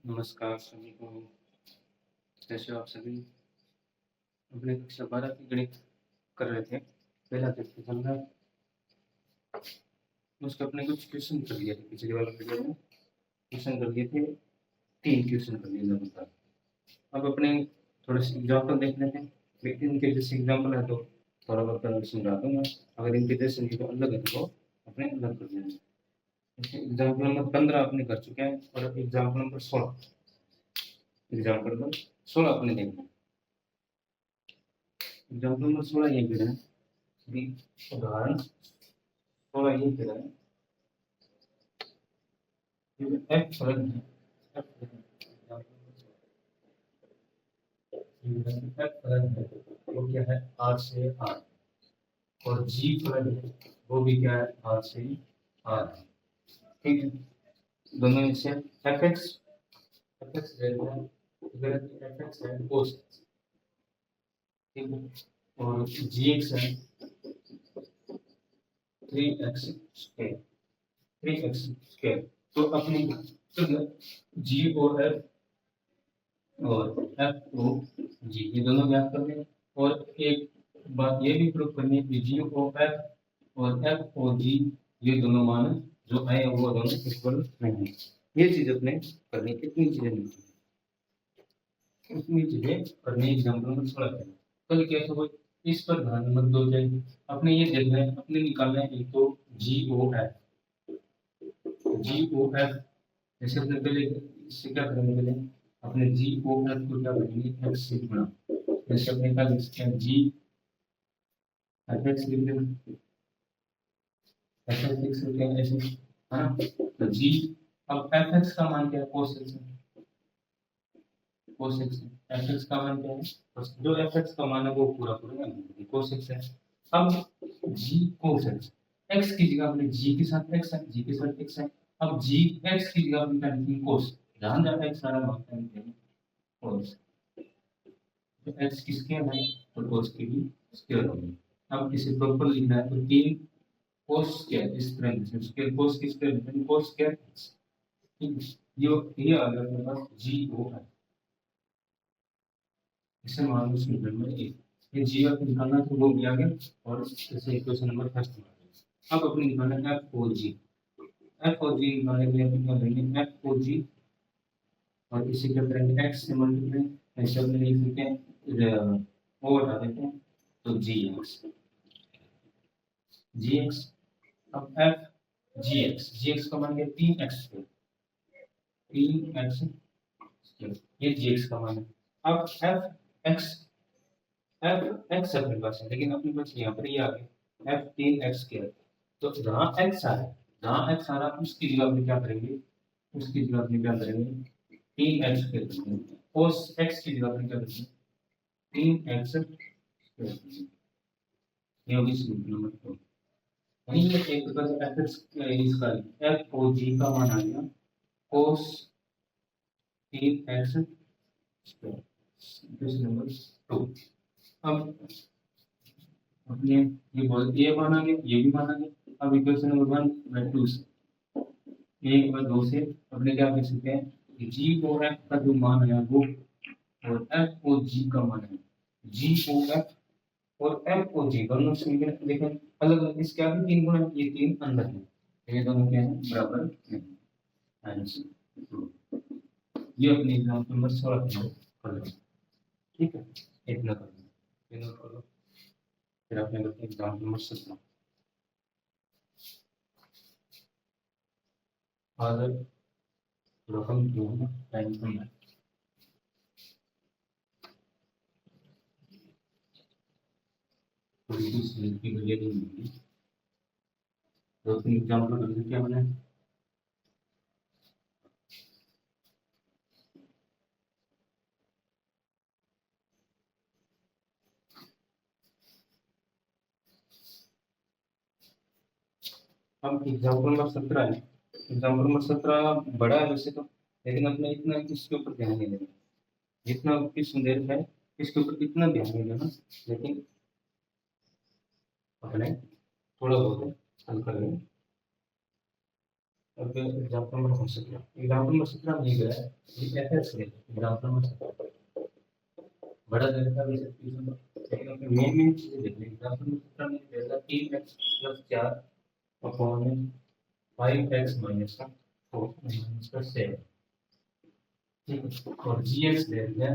नमस्कार सभी को। कैसे हो आप सभी? अपने कक्षा 12 की गणित कर रहे थे। पहला चैप्टर चल रहा है, उसके अपने कुछ क्वेश्चन कर लिए थे। पिछले वाले वीडियो में क्वेश्चन कर लिए थे, 3 क्वेश्चन कर लिए लगातार। अब अपने थोड़े से एग्जाम्पल देख लेते हैं। लेकिन इनके जैसे एग्जाम्पल है तो थोड़ा बहुत मैं समझा दूंगा। अगर इनके जैसे नहीं तो अलग है तो अपने अलग कर लेंगे। एग्जाम्पल नंबर 15 अपने कर चुके हैं और एग्जाम्पल नंबर 16 अपने देखना है। एग्जाम्पल नंबर 16 ये कह रहे हैं, उदाहरण 16 ये कह रहे हैं एफ फलन है, एफ फलन है वो क्या है आर से आर, और जी फलन है वो भी क्या है आर से आर। ठीक है, दोनों में से एफ एक्स एफ एक्स है कोस, ठीक है, और जी एक्स है 3x स्क्वायर। तो अपनी जी और एफ ओ जी ये दोनों ज्ञात कर लें। और एक बात ये भी प्रूव करनी है कि जी ओ एफ और एफ ओ जी ये दोनों मान जो आए वो दोनों इक्वल नहीं है। ये चीज अपने करनी, कितनी चीजें नहीं इतनी चीजें करनी। एग्जाम्पल में थोड़ा कल क्या था, इस पर ध्यान मत दो जाए। अपने ये देखना है, अपने निकालना है एक तो जी ओ एफ। जैसे अपने पहले इससे क्या करेंगे, पहले अपने जी ओ एफ को क्या करेंगे एक्स से गुणा। जैसे अपने क्या लिख सकते हैं जी एफ एक्स लिख देंगे, एफ एक्स लिख सकते हैं ऐसे, है ना। तो जी अब एफ एक्स का मान क्या है cos x है, cos x है। एफ एक्स का मान क्या है, बस जो एफ एक्स का मान है वो पूरा पूरा cos x है। अब जी cos x, x की जगह अपने g के साथ x है, g के साथ x है। अब g x की जगह अपने क्या लिखेंगे cos, ध्यान रखना x सारा मानते हैं cos। तो x किसके है तो cos की भी स्क्वायर होगी। अब इसे प्रॉपर लिखना है तो 3 cos स्क्वायर इस तरह से स्क्वायर cos की स्क्वायर मतलब cos स्क्वायर x, ठीक है। ये आ गया अपने पास जी ओ है, इसे मान लो सिंपल में एक ये जी अगर निकालना तो वो भी आ गया। और इसे इक्वेशन नंबर फर्स्ट में अब अपने निकालना है एफ ओ जी निकालने के लिए अपने क्या करेंगे एफ ओ जी, और इसे क्या करेंगे x से मल्टीप्लाई, ऐसे अपने लिख सकते हैं वो हटा देते हैं तो जी एक्स। अब एफ जी एक्स का मान है 3x, 3x ये जी एक्स का मान है। अब एफ एक्स अपने पास है, लेकिन अपने पास यहाँ पर ये आ गया एफ 3x स्क्वायर। तो जहाँ x आ रहा है, जहाँ x आ रहा है उसकी जगह अपने क्या करेंगे, उसकी जगह अपने क्या करेंगे 3x स्क्वायर करेंगे। cos x की जगह अपने क्या करेंगे 3x स्क्वायर। ये होगी समीकरण नंबर 4। यानी ये एक प्रकार से एफ एक्स इसका एफ ओ जी का मान आ गया cos 3x square, equation number 2। अब अपने ये बोल ये माना गया ये भी माना गया। अब इक्वेशन नंबर 1 बाय 2 से 1 बाय 2 से अपने क्या लिख सकते हैं कि जी ओ एफ का जो मान है वो और एफ ओ जी का मान है जी ओ एफ और एफ ओ जी दोनों से लेकिन अलग अलग, इसके आगे 3 गुना ये 3 अंदर है, ये दोनों क्या है बराबर नहीं। आंसर ये अपने एग्जाम्पल नंबर 16 कर लो, ठीक है। इतना कर लो, ये नोट कर लो। फिर आपने एग्जाम्पल नंबर 17 फादर रकम जो है टाइम कम है। थोड़ी सी स्लीप की वजह नहीं होगी, तो अपने एग्जाम्पल करने क्या बना है। अब एग्जाम्पल नंबर 17 है। एग्जाम्पल नंबर 17 बड़ा है वैसे तो, लेकिन अपने इतना इसके ऊपर ध्यान नहीं देना, जितना क्वेश्चन दे रखा है इसके ऊपर इतना ध्यान नहीं देना, लेकिन अपने थोड़ा बहुत हल कर लें। अब एग्जांपल नंबर 17 दिया गया है, ये एफएक्स है, एग्जांपल नंबर 17 बड़ा देखा भी सकती है, लेकिन अपने मेन चीजें देखनी। एग्जांपल नंबर 17 में दिया था 3x + 4 अपॉन 5x - 4 - 7, ठीक है। और gx दे दिया,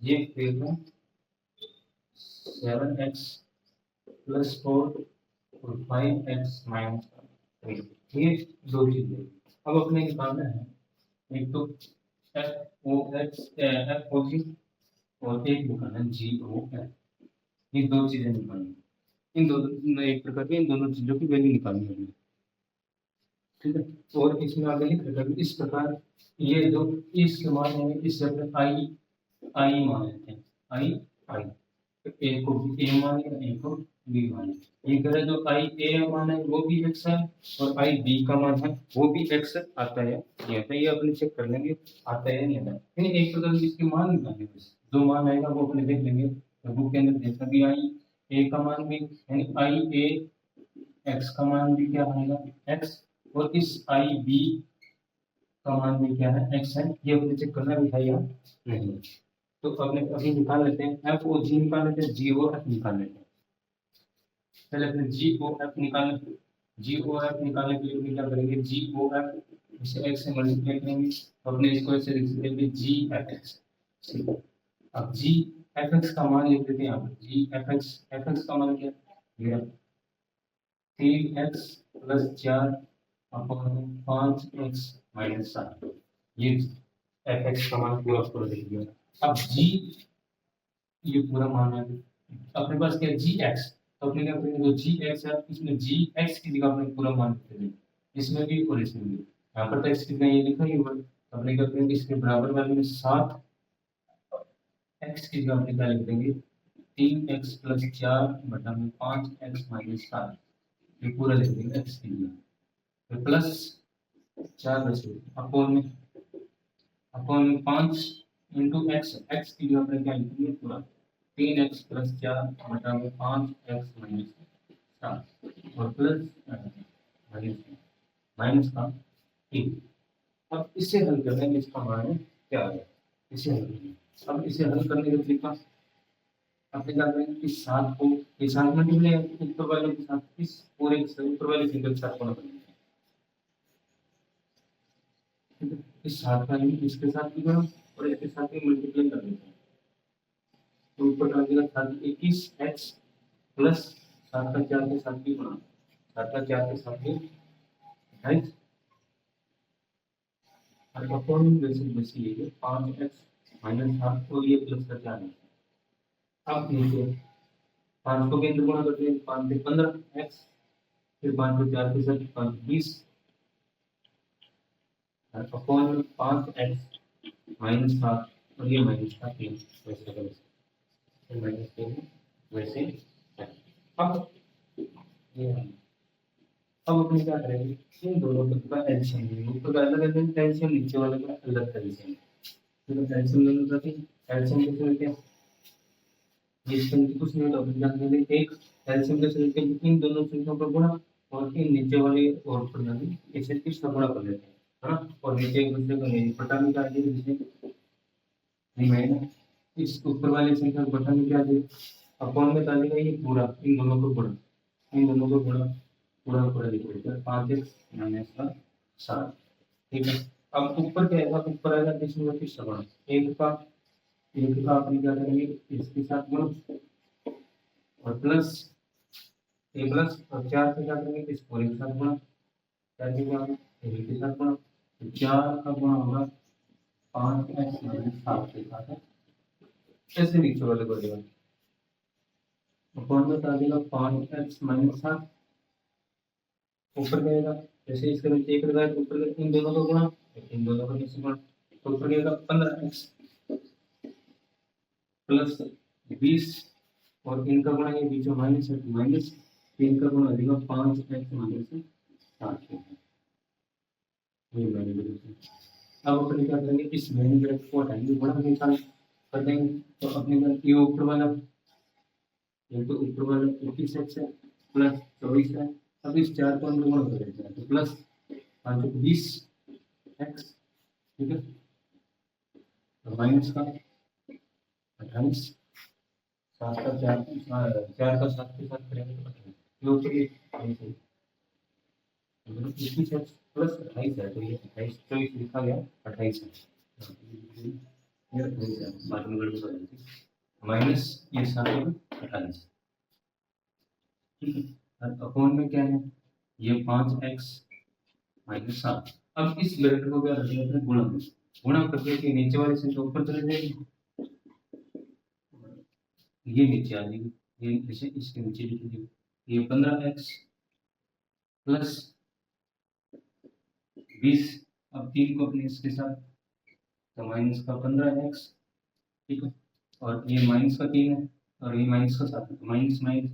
ये दे दिया 7x + 4 और 5x - 3, ये दो चीजें अब अपने निकालना है। एक तो F O X F O G, और एक निकालना है जी ओ एफ। ये दो चीजें निकालनी है। इन दोनों एक प्रकार की इन दोनों चीजों की वैल्यू निकालनी है, ठीक है। और इसमें आगे लिख रखा है इस प्रकार, ये जो इसके मान है इससे अपने आई आई मान लेते हैं, आई आई, तो ए को ए मान लिया, ए को बी मान लिया। ये कह रहे जो आई ए मान है वो भी एक्स है, और आई बी का मान है वो भी एक्स आता है, ये आता है, ये अपने चेक कर लेंगे आता है या नहीं आता है। यानी एक प्रकार से इसके मान निकालने, बस जो मान आएगा वो अपने देख लेंगे, तो बुक के अंदर देखा भी आई ए का मान भी, यानी आई ए एक्स का मान भी क्या आएगा एक्स, और इस आई बी का मान भी क्या है एक्स है, ये अपने चेक करना भी है या नहीं। तो अपने अभी निकाल लेते हैं, एफ ओ जी निकाल लेते हैं, जी ओ एफ निकाल लेते हैं। पहले अपने जी ओ एफ निकालने, जी ओ एफ निकालने के लिए क्या करेंगे, जी ओ एफ इसे एक्स से मल्टीप्लाई करेंगे, अपने इसको ऐसे लिख सकते हैं जी एफ एक्स। अब जी एफ एक्स का मान लिख देते हैं यहाँ पर, जी एफ एक्स का मान क्या है, 3x + 4 अपॉन 5x - 7, ये एफ एक्स का मान पूरा पूरा लिख दिया। अब जी ये पूरा मान है, अपने पास क्या जी एक्स, तो अपने क्या करेंगे, जो जी एक्स है इसमें जी एक्स की जगह अपने पूरा मान लिख देंगे, इसमें भी और इसमें भी। यहाँ पर तो एक्स कितना ये लिखा ही हुआ है, अपने क्या करेंगे इसके बराबर वाले में 7 एक्स की जगह अपने क्या लिख देंगे, 3x + 4 बटा में 5x - 7, ये पूरा लिख देंगे एक्स की जगह, फिर प्लस 4 बचे अपॉन में 5 इंटू एक्स, एक्स की जगह अपने क्या लिखेंगे पूरा 3x + 4 बटा में 5x - 7 और प्लस माइनस का 3। अब इसे हल करने में इसका मान है क्या आ गया, इसे हल करेंगे। अब इसे हल करने का तरीका आपने क्या करेंगे, इस 7 को इस 7 मल्टीप्लाई ऊपर वाले के साथ, इस पूरे ऊपर वाले सिंगल 7 को ना करेंगे, ठीक है। इस 7 का इसके साथ भी करो और इसके साथ भी मल्टीप्लाई कर देते हैं, तो ऊपर का आ जाएगा 21x प्लस 7 का 4 के साथ भी गुणा, 7 का 4 के साथ भी, राइट। और अपॉन वैसे ये 5x - 7 और ये प्लस का 4 है। अब नीचे 5 को केंद्र गुणा करते हैं, 5 से 15x, फिर 5 को 4 के साथ 5 20 और अपॉन 5x - 7 और ये माइनस का 3, वैसे का वैसे -3 वैसे है। अब ये अब अपन क्या करेंगे, इन दोनों पद का एलसीएम लेंगे, ऊपर का अलग अलग एलसीएम, नीचे वाले का अलग एलसीएम, तो एलसीएम लेने का एलसीएम कैसे लेते हैं, ये संख्या कुछ नहीं, तो अपन क्या करेंगे, एक एलसीएम कैसे लेते हैं, इन दोनों संख्याओं का गुणा और इन नीचे वाले और ऊपर वाले इसे इसका गुणा कर लेते हैं, है ना। और नीचे एक दूसरे को नहीं पता नहीं क्या है, जिसमें रिमाइंडर इस ऊपर वाले संख्या को बटा में क्या दे, अपॉन में डालेगा ये पूरा, इन दोनों को गुणा, इन दोनों को गुणा पूरा पूरा लिख देते हैं 5x - 7, ठीक है। अब ऊपर क्या आएगा, ऊपर आएगा इसमें किस गुणा, एक का अपने क्या करेंगे इसके साथ गुणा और प्लस ए प्लस और 4 से क्या करेंगे इस पूरे के साथ गुणा, 4 के गुणा ए के साथ गुणा, तो 4 का गुणा होगा 5x - 7 के साथ, ऐसे नीचे वाले को देगा अपॉन में डाल देगा 5x - 7, ऊपर जाएगा जैसे इसके नीचे एक लगाए, ऊपर इन दोनों का गुणा, इन दोनों का नीचे गुणा, तो ऊपर जाएगा 15x प्लस 20 और इनका गुणा ये बीच में माइनस है, माइनस 3 का गुणा देगा 5x - 7, ये वैल्यू। अब अपन क्या करेंगे, इस वैल्यू को हटाएंगे, गुणा निकाल कर देंगे, तो अपने पास ये ऊपर वाला, ये तो ऊपर वाला 21x है प्लस 24 है, अब इस 4 को हम गुणा कर देते हैं, तो प्लस 5 20 एक्स, ठीक है, तो माइनस का 28, 7 का 4, 4 का 7 के साथ करेंगे तो 28, ये ऊपर ये ऐसे मतलब 21 एक्स प्लस 28 है, तो ये 28 तो इस लिखा गया 28 है, ये 28 है, बाद में गड़बड़ हो जाएगी, माइनस ये 7 है 28, ठीक है, और अपॉन में क्या है, ये 5x माइनस 7। अब इस ब्रैकेट को क्या रखेंगे अपने गुणा में, गुणा करके कि नीचे वाली संख्या ऊपर चले जाएगी, ये नीचे आ जाएगी, ये इसे इसके नीचे लिख दीजिए, ये 15x प्लस 20, अब 3 को अपने इसके साथ, तो माइनस का 15x, ठीक है, और ये माइनस का 3 है और ये माइनस का 7 है, तो माइनस माइनस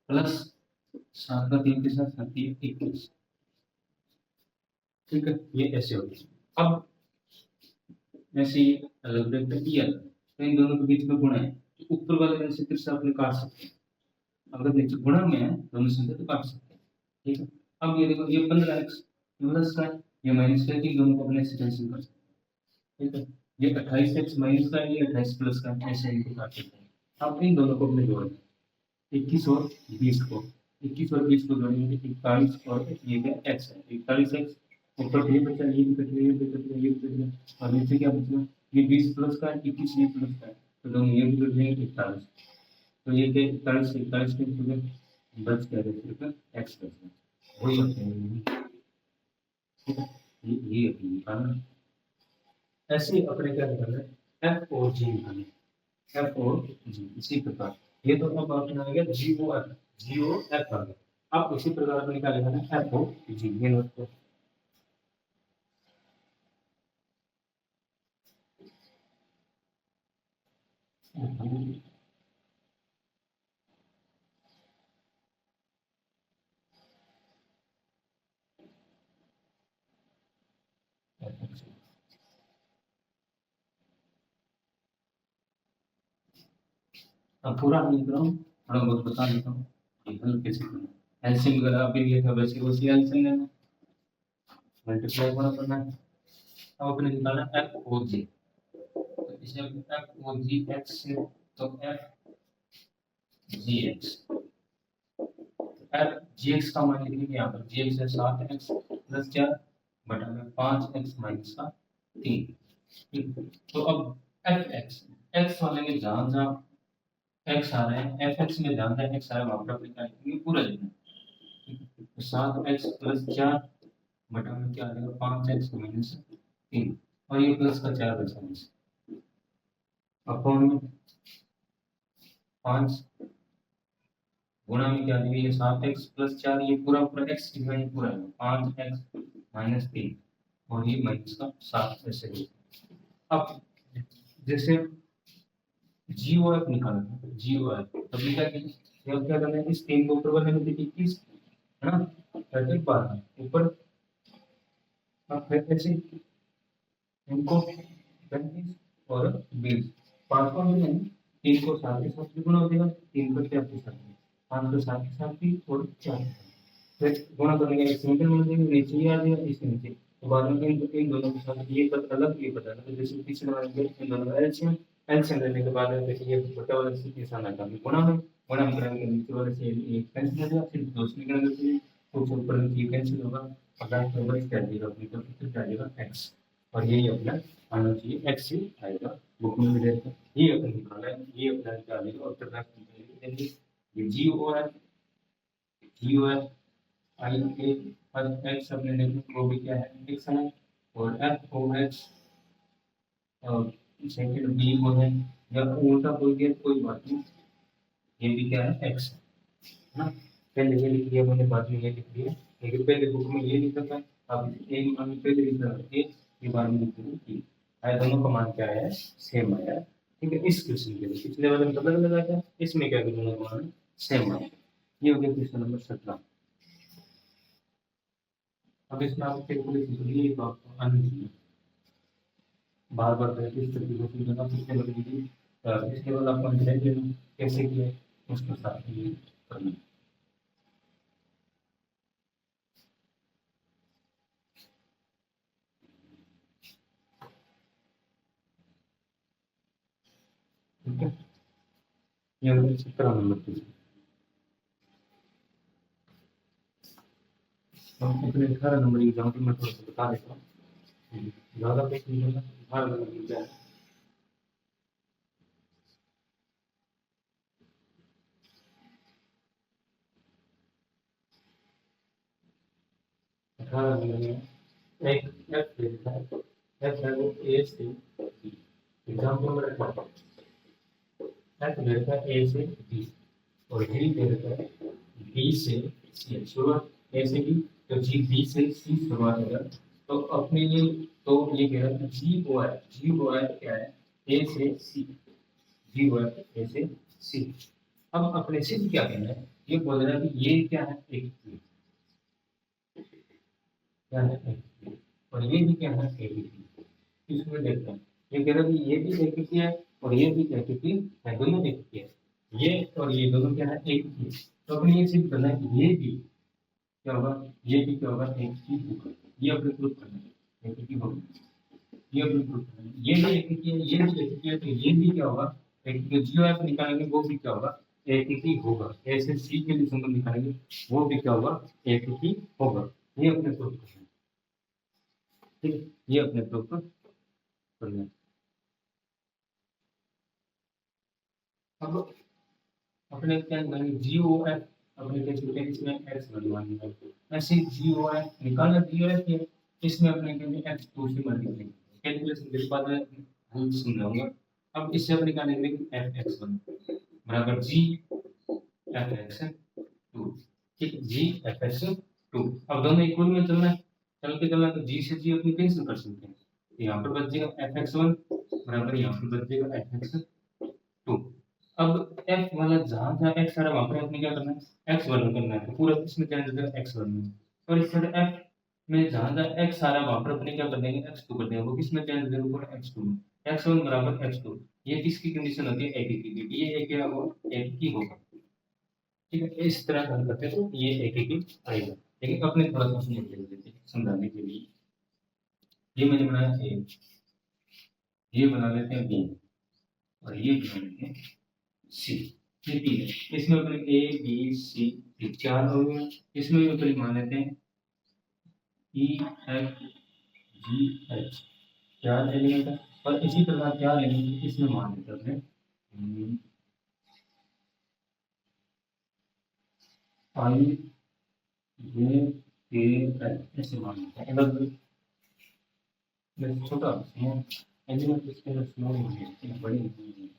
प्लस 7 का 3 के साथ 7 21, ठीक है, ये ऐसे हो गया। अब ऐसे ही अलग ब्रैकेट दिया तो इन दोनों के बीच में गुणा है, तो ऊपर वाले में से फिर से अपने काट सकते हैं, अगर नीचे गुणा में है दोनों संख्या तो काट सकते हैं, ठीक है। अब ये देखो ये 15x प्लस का है, ये माइनस का है, कि दोनों को अपने से कैंसिल कर सकते हैं, ठीक है, ये 28x माइनस का है, ये 28 प्लस का है, ऐसे इनको काट सकते हैं। अब इन दोनों को अपने जोड़ 21 और 20 को, 21 और 20 को जोड़ेंगे 41, और ये क्या x है 41x, ऊपर ये बचा, ये भी कट गया, ये भी कट गया, ये भी कट गया, और नीचे क्या बचा, ये 20 प्लस का है, 21 ये प्लस का है, तो दोनों ये भी कट जाएंगे 41, तो ये क्या 41 से 41 के पूरे बच गया सिर्फ x बच गया, वही होते हैं, ठीक है, ये अपनी निकालना, ऐसे अपने क्या निकालना है f और g निकालना है, f और g इसी प्रकार, ये तो अब आपने आ गया g o f आ गया, अब इसी प्रकार अपने निकालेगा ना f और g, ये नोट करो, अब पूरा नहीं कर रहा हूँ, थोड़ा बहुत बता देता हूँ कि हल कैसे करना, एलसीएम वगैरह अभी लिया था वैसे उसी एलसीएम लेना, मल्टीप्लाई गुणा करना है, अब अपने निकालना एफ ओ जी, तो इसे एफ ओ जी एक्स से, तो F G x, F G x का मान लिखेंगे यहाँ पर, जी एक्स है 7x प्लस 4 बटा में 5x माइनस का 3, ठीक है, तो अब एफ एक्स, एक्स वाले में जहाँ जहाँ एक्स आ रहा है, एफ एक्स में जहाँ जहाँ एक्स आ रहा है वहाँ पर अपने क्या लिखेंगे पूरा लिखना है, ठीक है, तो 7x प्लस 4 बटा में क्या आ जाएगा 5x माइनस 3, और ये प्लस का 4 बचा है, अपॉन में 5 गुणा में क्या देंगे, ये 7x प्लस 4, ये पूरा पूरा x कितना है पूरा है 5x माइनस 3, और ये माइनस का 7 ऐसे ही। अब जैसे जी ओ एफ निकालना है, जी ओ एफ तब क्या करेंगे, अब क्या करना है, इस 3 को ऊपर वाले में देखिए 21 है ना, 30 बार ऊपर, अब फिर ऐसे इनको 35 और 20, 5 को मिले 3 को 7 के साथ भी गुणा हो जाएगा, 3 को 4 के साथ भी, 5 को 7 के साथ भी और 4 फिर गुणा करेंगे, एक सिंगल मिल जाएंगे, नीचे ही आ जाएगा इसके नीचे, तो बाद में इन दोनों के साथ ये पद अलग, ये पद अलग, जैसे पीछे बनाएंगे इन दोनों का एलसीएम लेने के बाद में देखिए ये छोटा वाला से निशान आता है, गुणा में करेंगे नीचे वाले से एक कैंसिल हो जाएगा, फिर दूसरी करेंगे कुछ ऊपर नीचे कैंसिल होगा, और लास्ट में बच कर देगा अपनी, तो फिर क्या आएगा x, और यही अपना आना चाहिए x ही आएगा, बुक में भी देखो ये अपना निकाला है, ये अपना क्या आएगा, और फिर लास्ट में लिख देंगे ये जी ओ एफ आई के फर्स्ट एक्स अपने लिखे वो भी क्या है एक्स है, और एफ ओ एक्स और सेकंड बी को है, या उल्टा बोल दिया कोई बात नहीं, ये भी क्या है एक्स है ना, पहले ये लिख दिया मैंने, बाद में ये लिख दिया, लेकिन पहले बुक में ये लिखा था, अब एक मान पहले लिख रहा है ये बाद में लिख दिया, आया दोनों का मान क्या आया सेम आया, ठीक है, इस क्वेश्चन के लिए पिछले वाले में पता लगा था, इसमें क्या दोनों का मान सेम आया, ये हो गया क्वेश्चन नंबर 17। अब इसमें आप कैलकुलेशन करिए, तो आपको आनी बार बार प्रैक्टिस करके कोशिश करना, पिछले वाले लीजिए, पिछले वाला आपको अंडरलाइन लेना कैसे किया उसके साथ ये करना। ये हो गया 17 नंबर क्वेश्चन। हम अपने 18 नंबर एग्जाम्पल में थोड़ा सा बता देता हूँ, ज़्यादा पेज नहीं होगा, 18 नंबर की क्या है। 18 नंबर में एक एफ दे देता है, एफ है वो ए से बी, एग्जाम्पल में रखना एफ दे देता है ए से बी और जी दे देता है बी से सी। शुरुआत ए से बी, तो जी बी से सी शुरुआत होगा, तो अपने लिए तो ये कह रहा है जी ओ है क्या है ए से सी, जी ओ है ए से सी। अब अपने सिद्ध क्या कहना है, ये बोल रहा है कि ये क्या है एक क्या है एक, और ये भी क्या है एक, इसमें देखते हैं। ये कह रहा है कि ये भी एक ही है और ये भी एक ही है, दोनों एक ही है, ये और ये दोनों क्या है एक ही है। तो अपने ये सिद्ध करना है कि ये भी क्या होगा, ये भी क्या होगा एक ही होगा, ये अपने प्रूफ करना है एक ही होगा, ये अपने प्रूफ करना है, ये भी एक ही है, ये भी एक ही है, तो ये भी क्या होगा एक ही। जो आप निकालेंगे वो भी क्या होगा एक ही होगा, ऐसे सी के लिए संबंध निकालेंगे वो भी क्या होगा एक ही होगा। ये अपने प्रूफ करना है, ठीक है, ये अपने प्रूफ करना है। अब अपने क्या निकालेंगे जी ओ एफ, अपने क्या चलते हैं इसमें एक्स बनवानी है, ऐसे जी ओ एफ निकालना, जी ओ एफ है इसमें अपने क्या एक्स 2 से मल्टीप्लाई कैलकुलेशन के बाद में हम समझाऊंगा। अब इससे अपने क्या निकलेंगे एफ एक्स वन बराबर जी एफ एक्स टू, ठीक, जी एफ एक्स टू। अब दोनों इक्वल में चलना है, चलना तो जी से जी अपनी कैंसिल कर सकते हैं, तो यहाँ पर बच जाएगा एफ एक्स वन बराबर यहाँ पर बच जाएगा एफ एक्स टू। अब एफ वाला जहां जहां एक्स आ रहा है वहां पर आपने क्या करना है एक्स वर्ग करना है, तो पूरा इसमें क्या रहेगा एक्स वर्ग में, और इस तरह एफ में जहां जहां एक्स आ रहा है वहां पर अपने क्या कर देंगे एक्स टू कर देंगे, वो किसमें चेंज देंगे पूरा एक्स टू में, एक्स वन बराबर एक्स टू। ये किसकी कंडीशन होती है एक ही की, ये एक क्या होगा एक ही होगा, ठीक है। इस तरह हल करते हैं तो ये एक ही आएगा, लेकिन अपने थोड़ा सा समझ लेते हैं समझाने के लिए। ये मैंने बनाया ए, ये बना लेते हैं बी और ये बना लेते हैं सी, ये तीन है, इसमें अपने ए बी सी चार हो गए, इसमें भी अपने मान लेते हैं ई एफ जी एच, चार एलिमेंट है, और इसी प्रकार चार एलिमेंट इसमें मान लेते हैं अपने आई जे के एल, ऐसे मान लेते हैं। मतलब छोटा स्मॉल एलिमेंट इसके अंदर स्मॉल होंगे, बड़ी होंगी,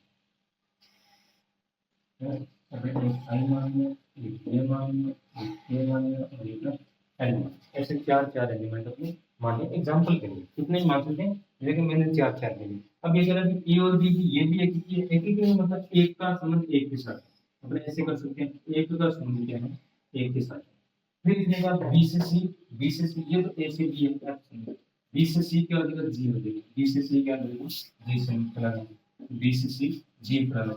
अगर एक आई मान लो, एक ए मान लो, एक के मान लो और एक एल मान, ऐसे चार चार एलिमेंट अपने मान लिया एग्जाम्पल के लिए, कितने ही मान सकते हैं, लेकिन मैंने चार चार ले लिए। अब ये कह रहा है कि ए और बी की ये भी एक ही है, मतलब एक का संबंध एक के साथ, अपने ऐसे कर सकते हैं एक का संबंध क्या है एक के साथ। फिर इसने कहा बी से सी, बी से सी ये तो ए से बी है, बी से सी क्या हो जाएगा जी हो जाएगी, बी से सी क्या हो जाएगा जी से फलाना, बी से सी जी फलाना।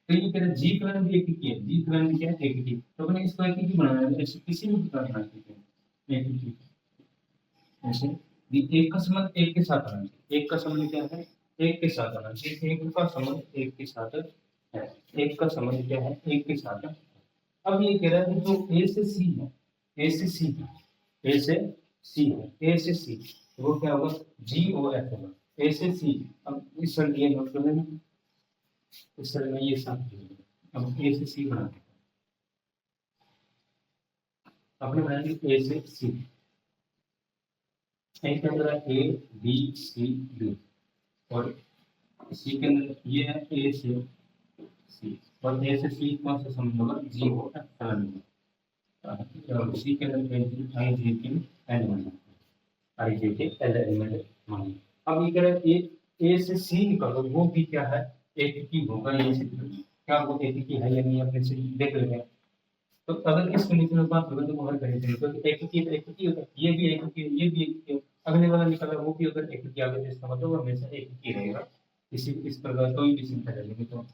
तो ये कह रहे हैं जी फलन भी एक ही है, जी फलन भी क्या है एक ही, तो अपने इसको एक ही बनाना है, ऐसे किसी भी प्रकार बना सकते हैं एक ही, ऐसे भी एक का संबंध एक के साथ आना चाहिए, एक का संबंध क्या है एक के साथ आना चाहिए, एक का संबंध एक के साथ है, एक का संबंध क्या है एक के साथ है। अब ये कह रहा है कि जो ए से सी है, ए से सी है, ए से सी है, ए से सी, तो वो क्या होगा जी ओ एफ होगा, ए से सी। अब इस शर्त ये नोट कर लेना, इस शर्त में ये साथ देंगे। अब ए से सी बनाते हैं, अपने बनाएंगे ए से सी, ए के अंदर है ए बी सी डी, और सी के अंदर ये है ए से सी, और ए से सी कौन सा समझ होगा जी ओ एफ फलन, और सी के अंदर आई जे के एलिमेंट, आई जे के एल एलिमेंट मान। अब ये कह रहे हैं ए से सी निकालो, वो भी क्या है एक ही होगा, ये सिद्ध करना है। क्या वो एक ही है या नहीं अपने से देख लेते हैं। तो अगर इस कंडीशन में बात होगा तो वो हर कंडीशन में, तो एक ही होगा, ये भी एक ही है, ये भी एक ही है, अगले वाला निकाला वो भी अगर एक ही आ गया तो इसका मतलब वो हमेशा एक ही रहेगा, इसी इस प्रकार कोई भी चिंता करेंगे। तो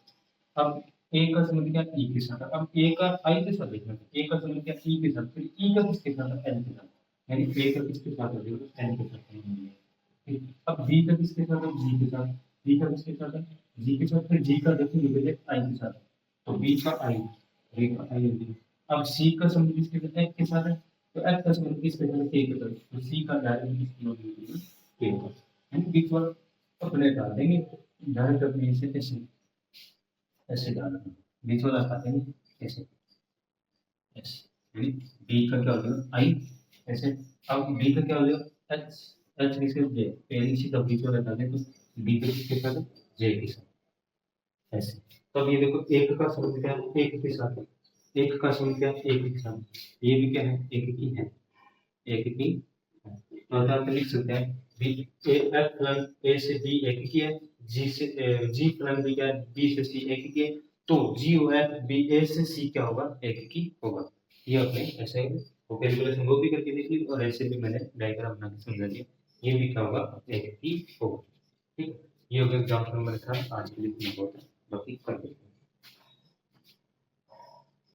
अब ए का संबंध क्या ई के साथ, अब ए का आई के साथ देखना, ए का संबंध क्या ई के साथ, फिर ई का किसके साथ एल के साथ, यानी ए का किसके साथ हो जाएगा एल के साथ होंगे। ठीक, अब बी का किसके साथ है जी के साथ, बी का किसके साथ है जी के साथ, फिर जी का देखो निकले आई के साथ, तो बी का आई, बी का आई होगी। अब सी का संबंध किसके साथ है, के साथ है, तो एफ का संबंध किसके साथ है, के के साथ, तो सी का डायरेक्ट किसके साथ होगी, के का, यानी बीच वाला अपने डाल देंगे, डायरेक्ट अपने ऐसे ऐसे ऐसे डालना, बीच वाला हटा देंगे ऐसे ऐसे, यानी बी का क्या हो जाएगा आई ऐसे। अब बी का क्या हो जाएगा एच, एच किसके जे, पहले सीधा बीच वाला हटा दें तो बी के किसके साथ, जे के साथ ऐसे। तो अब ये देखो एक का संबंध क्या है, एक के साथ है, एक का संबंध क्या है, एक के साथ, ये भी क्या है, एक ही है, एक ही है। तो अर्थात लिख सकते हैं बी ए एफ प्लस ए से बी एक ही है, जी से जी प्लस बी क्या है, बी से सी एक ही है, तो जी ओ एफ बी ए से सी क्या होगा, एक ही होगा। ये अपने ऐसे वो कैलकुलेशन वो भी करके देखी और ऐसे भी मैंने डायग्राम बना के समझा दिया, ये भी क्या होगा, एक ही होगा। ठीक है, ये हो गया एग्जाम्पल नंबर 18, आज के लिए इतना बहुत है।